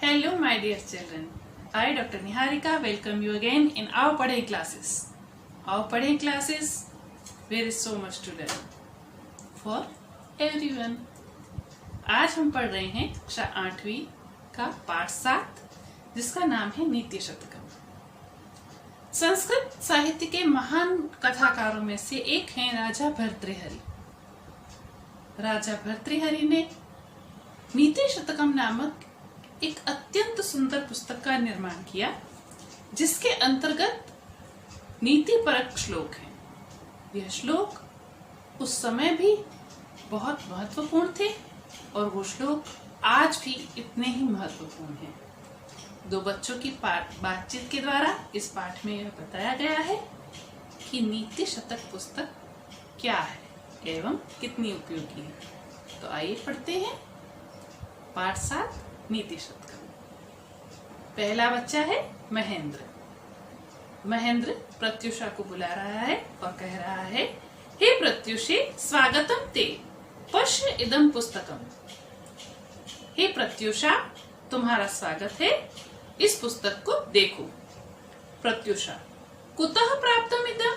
Hello, my dear children. I, Dr. Niharika, welcome you again in our Padhai classes. Our Padhai classes, there is so much to learn for everyone. आज हम पढ़ रहे हैं कक्षा 8वीं का पाठ 7, जिसका नाम है नीति शतकम। संस्कृत साहित्य के महान कथाकारों में से एक हैं राजा भर्तृहरि। राजा भर्तृहरि ने नीति शतकम नामक एक अत्यंत सुंदर पुस्तक का निर्माण किया, जिसके अंतर्गत नीति परक श्लोक हैं। यह श्लोक उस समय भी बहुत महत्वपूर्ण थे और वो श्लोक आज भी इतने ही महत्वपूर्ण हैं। दो बच्चों की बातचीत के द्वारा इस पाठ में यह बताया गया है कि नीति शतक पुस्तक क्या है एवं कितनी उपयोगी है। तो आइए पढ़ते हैं पाठ 7 नीति शतकम। पहला बच्चा है महेंद्र। महेंद्र प्रत्युषा को बुला रहा है और कह रहा है, हे प्रत्युषे स्वागतम ते, पश्य इदम पुस्तकम। हे प्रत्युषा, तुम्हारा स्वागत है, इस पुस्तक को देखो। प्रत्युषा, कुतः प्राप्तम इदम?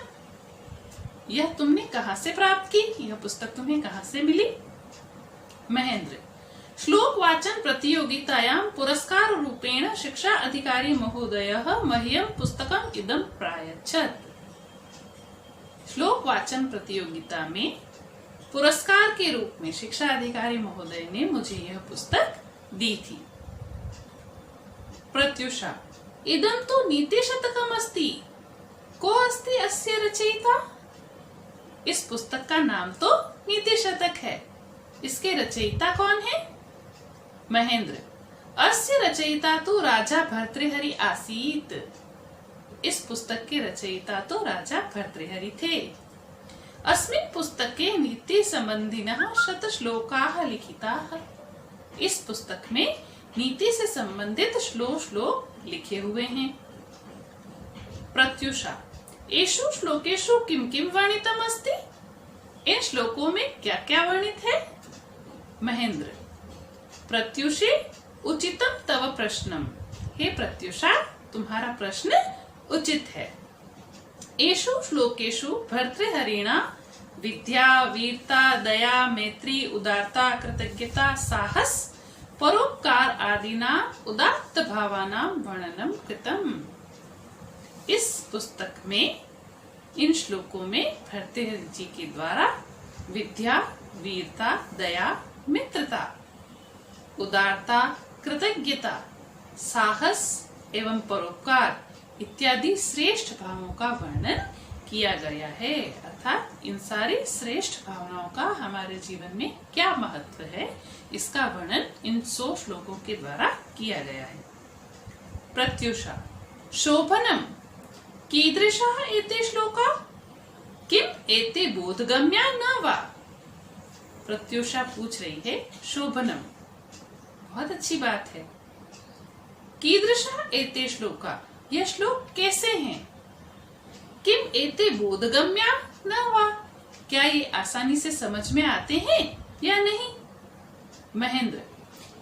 यह तुमने कहां से प्राप्त की? यह पुस्तक तुम्हें कहां से मिली? महेंद्र, श्लोक वाचन प्रतियोगितायां पुरस्कार रूपेण शिक्षा अधिकारी महोदयः मह्यं पुस्तकम् इदं प्रायच्छत्। श्लोक वाचन प्रतियोगिता में पुरस्कार के रूप में शिक्षा अधिकारी महोदय ने मुझे यह पुस्तक दी थी। प्रत्युषा, इदं तु नीति शतकम् अस्ति, को अस्ति अस्य रचयिता? इस पुस्तक का नाम तो नीति शतक है, इसके रचयिता कौन है? महेंद्र, अस्य रचयिता तो राजा भर्तृहरि आसीत। इस पुस्तक के रचयिता तो राजा भर्तृहरि थे। अस्मिन् पुस्तके नीति संबंधिनः शतश्लोकाः लिखिताः। इस पुस्तक में नीति से संबंधित श्लोक लिखे हुए हैं। प्रत्युषा, एषु श्लोकेषु किम किम वर्णितम् अस्ति? इन श्लोकों में क्या क्या वर्णित है? महेंद्र, प्रत्युषे उचितम तव प्रश्नम। हे प्रत्युषा, तुम्हारा प्रश्न उचित है। एषु श्लोकेषु भर्तृहरिणा विद्या, वीरता, दया, मैत्री, उदारता, कृतज्ञता, साहस, परोपकार आदिना उदात्त भावानां वर्णनम कृतम। इस पुस्तक में, इन श्लोकों में भर्तृहरि जी के द्वारा विद्या, वीरता, दया, मित्रता, उदारता, कृतज्ञता, साहस एवं परोपकार इत्यादि श्रेष्ठ भावों का वर्णन किया गया है। अर्थात इन सारी श्रेष्ठ भावनाओं का हमारे जीवन में क्या महत्व है, इसका वर्णन इन 100 श्लोकों के द्वारा किया गया है। प्रत्युषा, शोभनम कीदृशः एते श्लोका, किम एते बोधगम्या न वा? प्रत्युषा पूछ रही है, शोभनम बहुत अच्छी बात है। कीदृशः एते श्लोका, यह श्लोक कैसे हैं? किम एते बोधगम्या न वा, क्या ये आसानी से समझ में आते हैं या नहीं? महेंद्र,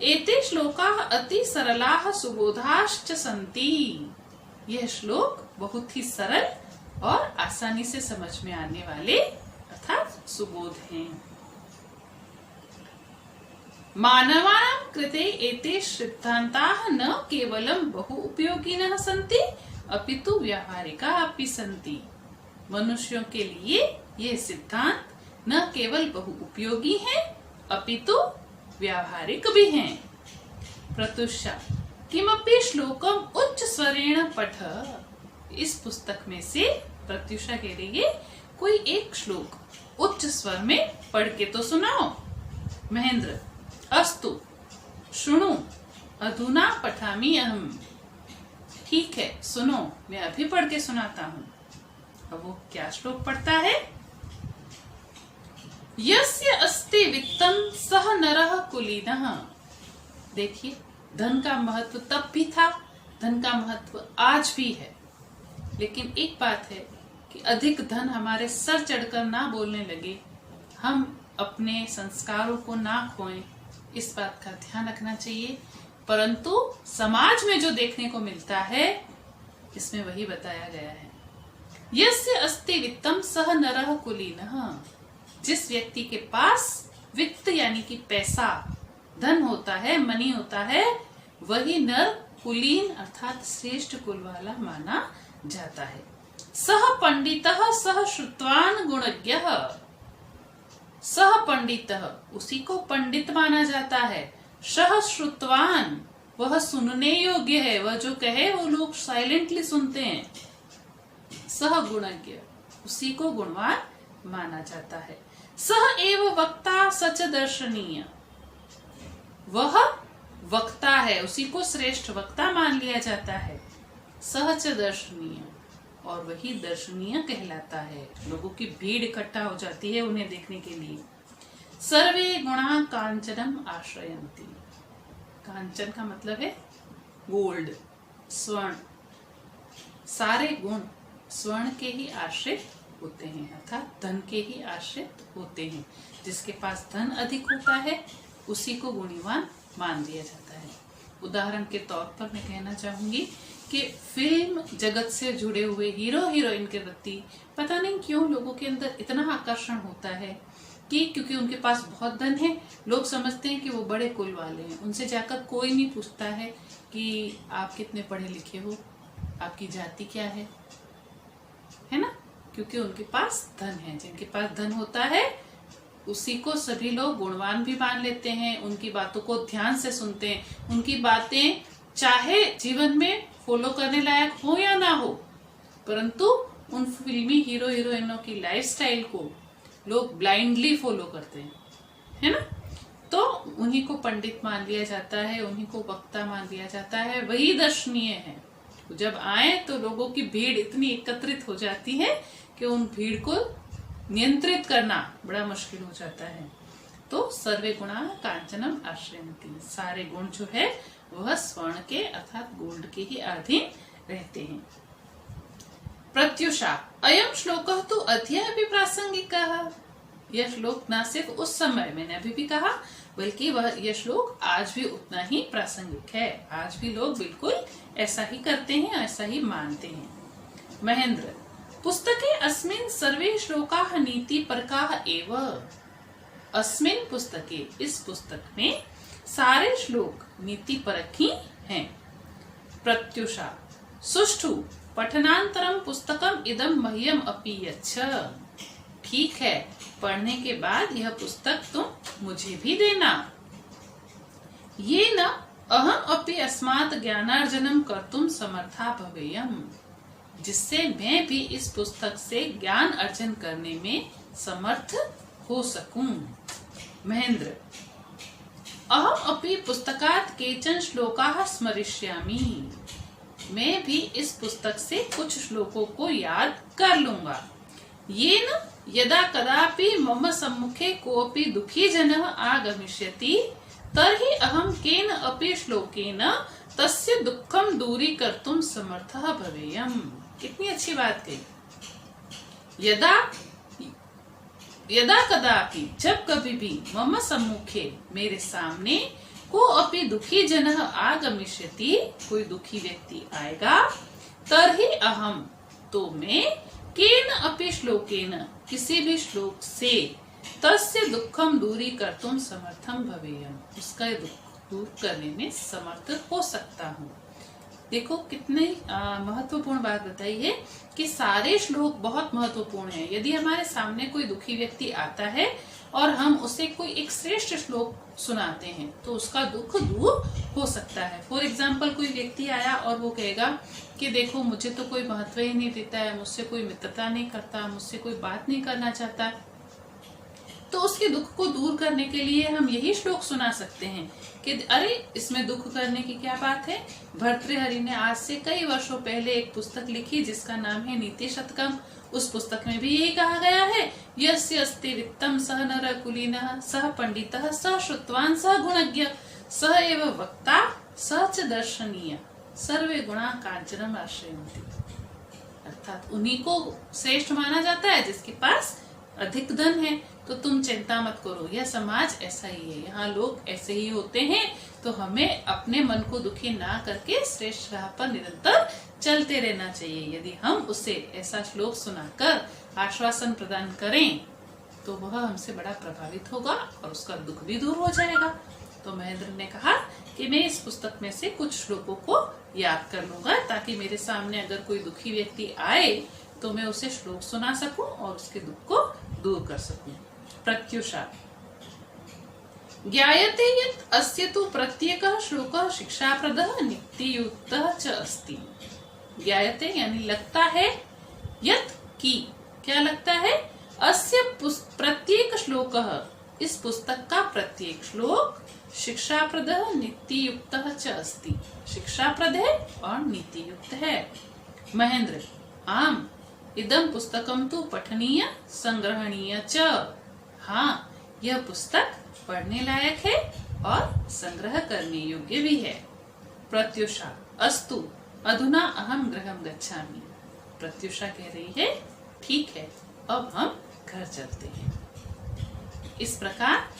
एते श्लोकाः अति सरलाः सुबोधाश्च सन्ति। यह श्लोक बहुत ही सरल और आसानी से समझ में आने वाले अर्थात सुबोध हैं। मानवानां कृते एते सिद्धान्ताः न केवलं बहु उपयोगिनः सन्ति अपितु व्यावहारिकाः अपि सन्ति। मनुष्यों के लिए ये सिद्धांत न केवल बहु उपयोगी हैं अपितु व्यावहारिक भी हैं। प्रत्युषा, किमपि श्लोकम उच्च स्वरेण पठ। इस पुस्तक में से प्रत्युषा के लिए कोई एक श्लोक उच्च स्वर में पढ़ के तो सुनाओ। महेंद्र, अस्तु शृणु अधुना पठामि अहम्। ठीक है, सुनो, मैं अभी पढ़ के सुनाता हूँ। अब वो क्या श्लोक पढ़ता है? यस्य अस्ति वित्तं सः नरः कुलीनः। देखिए, धन का महत्व तब भी था, धन का महत्व आज भी है, लेकिन एक बात है कि अधिक धन हमारे सर चढ़कर ना बोलने लगे, हम अपने संस्कारों को ना खोएं, इस बात का ध्यान रखना चाहिए। परंतु समाज में जो देखने को मिलता है इसमें वही बताया गया है। यस्य अस्ति वित्तम सह नरः कुलीनः, जिस व्यक्ति के पास वित्त यानी कि पैसा, धन होता है, मनी होता है, वही नर कुलीन अर्थात श्रेष्ठ कुल वाला माना जाता है। सह पंडितः सह श्रुतवान गुणज्ञः, सह पंडितः उसी को पंडित माना जाता है, सह श्रुतवान वह सुनने योग्य है, वह जो कहे वो लोग साइलेंटली सुनते हैं। सह गुणज्ञ उसी को गुणवान माना जाता है। सह एव वक्ता सच दर्शनीय, वह वक्ता है, उसी को श्रेष्ठ वक्ता मान लिया जाता है। सहच दर्शनीय और वही दर्शनीय कहलाता है। लोगों की भीड़ इकट्ठा हो जाती है उन्हें देखने के लिए। सर्वे गुणा कांचनम आश्रयन्ति, कांचन का मतलब है गोल्ड, स्वर्ण। सारे गुण स्वर्ण के ही आश्रित होते हैं अर्थात धन के ही आश्रित होते हैं। जिसके पास धन अधिक होता है उसी को गुणवान मान दिया जाता है। उदाहरण के तौर पर मैं कहना चाहूंगी कि फिल्म जगत से जुड़े हुए हीरो हीरोइन के प्रति पता नहीं क्यों लोगों के अंदर इतना आकर्षण होता है कि क्योंकि उनके पास बहुत धन है, लोग समझते हैं कि वो बड़े कुल वाले हैं। उनसे जाकर कोई नहीं पूछता है कि आप कितने पढ़े लिखे हो, आपकी जाति क्या है ना, क्योंकि उनके पास धन है। जिनके पास धन होता है उसी को सभी लोग गुणवान भी मान लेते हैं, उनकी बातों को ध्यान से सुनते हैं। उनकी बातें चाहे जीवन में फॉलो करने लायक हो या ना हो, परंतु उन फिल्मी हीरो हीरोइनों की लाइफस्टाइल को लोग ब्लाइंडली फॉलो करते हैं, है ना। तो उन्हीं को पंडित मान लिया जाता है, उन्हीं को वक्ता मान लिया जाता है, वही दर्शनीय है। जब आए तो लोगों की भीड़ इतनी एकत्रित हो जाती है कि उन भीड़ को नियंत्रित करना बड़ा मुश्किल हो जाता है। तो सर्वे गुणा कांचनम आश्रयन्ति, सारे गुण जो है वह स्वर्ण के अर्थात गोल्ड के ही अधीन रहते हैं। प्रत्युषा अयम श्लोक तो अद्य भी प्रासंगिक, यह श्लोक न सिर्फ उस समय मैंने अभी भी कहा बल्कि यह श्लोक आज भी उतना ही प्रासंगिक है। आज भी लोग बिल्कुल ऐसा ही करते हैं, ऐसा ही मानते हैं। महेंद्र पुस्तके अस्मिन् सर्वे श्लोकाः नीतिपरकाः एव, अस्मिन् पुस्तके इस पुस्तक में सारे श्लोक नीतिपरक ही हैं। प्रत्युषा सुष्ठु पठनांतरम पुस्तकम इदम मह्यम अपि यच्छ, ठीक है पढ़ने के बाद यह पुस्तक तुम मुझे भी देना। ये न अहम अपि अस्मात् ज्ञानार्जनम कर्तुम समर्था भवेयम, जिससे मैं भी इस पुस्तक से ज्ञान अर्जन करने में समर्थ हो सकूं। महेंद्र अहम अपि पुस्तकात् केचन श्लोकाः स्मरिष्यामि, मैं भी इस पुस्तक से कुछ श्लोकों को याद कर लूंगा। ये न यदा कदापि मम सम्मुखे कोऽपि दुखी जनः आगमिष्यति तर्हि अहम केन अपि श्लोकेन तस्य दुःखं दूरीकर्तुं समर्थः भवेयम्। कितनी अच्छी बात कही। यदा कदापि जब कभी भी मम सम्मुखे मेरे सामने को अपि दुखी जनः आगमिष्यति कोई दुखी व्यक्ति आएगा, तर्हि अहम तो मैं केन अपि श्लोकेन किसी भी श्लोक से तस्य दुखम दूरी कर्तुम समर्थम भवेयम, उसका दुख दूर करने में समर्थ हो सकता हूँ। देखो कितने महत्वपूर्ण बात बताई है कि सारे श्लोक बहुत महत्वपूर्ण हैं। यदि हमारे सामने कोई दुखी व्यक्ति आता है और हम उसे कोई एक श्रेष्ठ श्लोक सुनाते हैं तो उसका दुख दूर हो सकता है। फॉर एग्जाम्पल कोई व्यक्ति आया और वो कहेगा कि देखो मुझे तो कोई महत्व ही नहीं देता है, मुझसे कोई मित्रता नहीं करता, मुझसे कोई बात नहीं करना चाहता, तो उसके दुख को दूर करने के लिए हम यही श्लोक सुना सकते हैं कि अरे इसमें दुख करने की क्या बात है। भर्तृहरि ने आज से कई वर्षों पहले एक पुस्तक लिखी जिसका नाम है नीति शतकम। उस पुस्तक में भी यही कहा गया है, यस्य अस्ति वित्तम सह नर कुलीनः सह पंडितः सह श्रुतवान सह गुणज्ञ सह एव वक्ता सह च दर्शनीय सर्वे गुणा कांचनम आश्रयन्ति। अर्थात उन्हीं को श्रेष्ठ माना जाता है जिसके पास अधिक धन है, तो तुम चिंता मत करो, यह समाज ऐसा ही है, यहाँ लोग ऐसे ही होते हैं। तो हमें अपने मन को दुखी ना करके श्रेष्ठ राह पर निरंतर चलते रहना चाहिए। यदि हम उसे ऐसा श्लोक सुनाकर आश्वासन प्रदान करें तो वह हमसे बड़ा प्रभावित होगा और उसका दुख भी दूर हो जाएगा। तो महेंद्र ने कहा कि मैं इस पुस्तक में से कुछ श्लोकों को याद कर लूंगा, ताकि मेरे सामने अगर कोई दुखी व्यक्ति आए तो मैं उसे श्लोक सुना सकूं और उसके दुख को दूर कर सकूं। प्रत्युषा। ज्ञायते यत् अस्य तु प्रत्येकः श्लोकः शिक्षाप्रदः नित्ययुक्तः च अस्ति। ज्ञायते यानी लगता है, यत् की क्या लगता है, अस्य प्रत्येक श्लोकः इस पुस्तक का प्रत्येक श्लोक शिक्षाप्रदः नीतियुक्तः च अस्ति, शिक्षाप्रद है और नीति युक्त है। महेंद्र। आम इदं पुस्तकं तु पठनीय संग्रहणीय च। हाँ, यह पुस्तक पढ़ने लायक है और संग्रह करने योग्य भी है। प्रत्युषा। अस्तु अधुना अहम गृहं गच्छामि। प्रत्युषा कह रही है, ठीक है, अब हम घर चलते हैं। इस प्रकार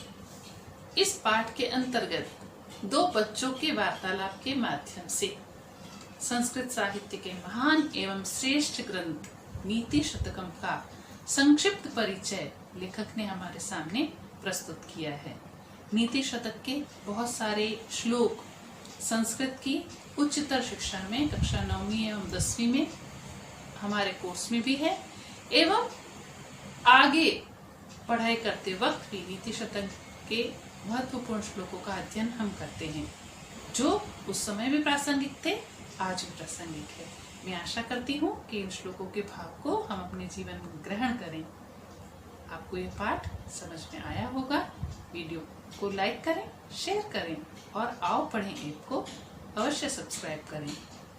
इस पाठ के अंतर्गत दो बच्चों के वार्तालाप के माध्यम से संस्कृत साहित्य के महान एवं श्रेष्ठ ग्रंथ नीति शतकम का संक्षिप्त परिचय लेखक ने हमारे सामने प्रस्तुत किया है। नीति शतक के बहुत सारे श्लोक संस्कृत की उच्चतर शिक्षा में कक्षा 9वीं एवं 10वीं में हमारे कोर्स में भी है, एवं आगे पढ़ाई करते वक्त भी नीति शतक के महत्वपूर्ण श्लोकों का अध्ययन हम करते हैं, जो उस समय भी प्रासंगिक थे, आज भी प्रासंगिक है। मैं आशा करती हूँ कि इन श्लोकों के भाव को हम अपने जीवन में ग्रहण करें। आपको ये पाठ समझ में आया होगा। वीडियो को लाइक करें, शेयर करें और आओ पढ़ें ऐप को अवश्य सब्सक्राइब करें।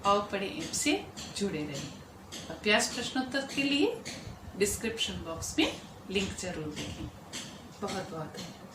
आओ पढ़ें ऐप से जुड़े रहें। अभ्यास प्रश्नोत्तर के लिए डिस्क्रिप्शन बॉक्स में लिंक जरूर देखें। बहुत बहुत धन्यवाद।